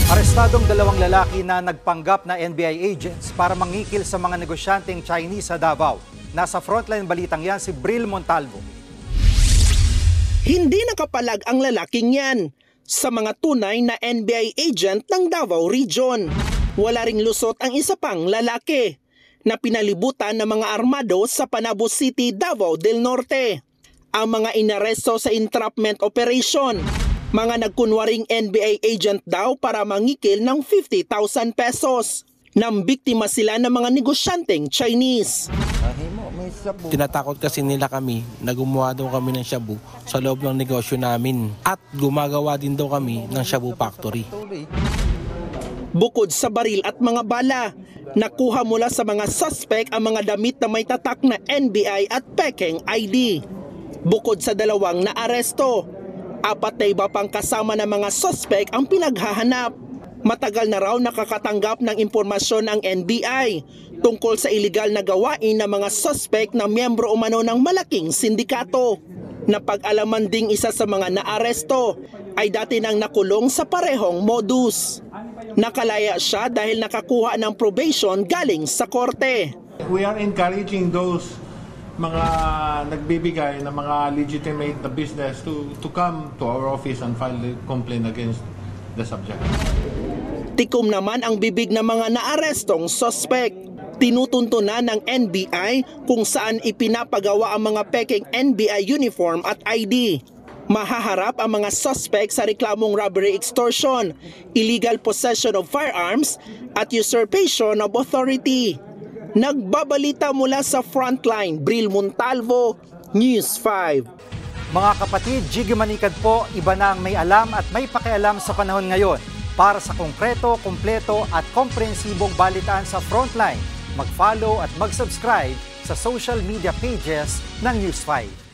Arestadong dalawang lalaki na nagpanggap na NBI agents para mangikil sa mga negosyanteng Chinese sa Davao. Nasa frontline balitang yan si Bril Montalvo. Hindi nakapalag ang lalaking yan sa mga tunay na NBI agent ng Davao Region. Wala ring lusot ang isa pang lalaki na pinalibutan ng mga armado sa Panabo City, Davao del Norte. Ang mga inaresto sa entrapment operation, mga nagkunwaring NBI agent daw para mangikil ng 50,000 pesos. Nang biktima sila ng mga negosyanteng Chinese. Tinatakot kasi nila kami na gumawa daw kami ng shabu sa loob ng negosyo namin at gumagawa din daw kami ng shabu factory. Bukod sa baril at mga bala, nakuha mula sa mga suspect ang mga damit na may tatak na NBI at pekeng ID. Bukod sa dalawang naaresto, 4 na iba pang kasama ng mga suspect ang pinaghahanap. Matagal na raw nakakatanggap ng impormasyon ang NBI tungkol sa iligal na gawain ng mga suspect na miyembro umano ng malaking sindikato. Napag-alaman ding isa sa mga naaresto ay dati nang nakulong sa parehong modus. Nakalaya siya dahil nakakuha ng probation galing sa korte. We are encouraging those mga nagbibigay ng mga legitimate na business to come to our office and file a complaint against the subject. Tikom naman ang bibig ng mga naarestong suspect. Tinutuntunan ng NBI kung saan ipinapagawa ang mga pekeng NBI uniform at ID. Mahaharap ang mga suspect sa reklamong robbery extortion, illegal possession of firearms at usurpation of authority. Nagbabalita mula sa Frontline, Bril Montalvo, News 5. Mga kapatid, Jiggy Manikad po, iba na ang may alam at may pakialam sa panahon ngayon. Para sa konkreto, kumpleto at komprehensibong balitaan sa Frontline, mag-follow at mag-subscribe sa social media pages ng News 5.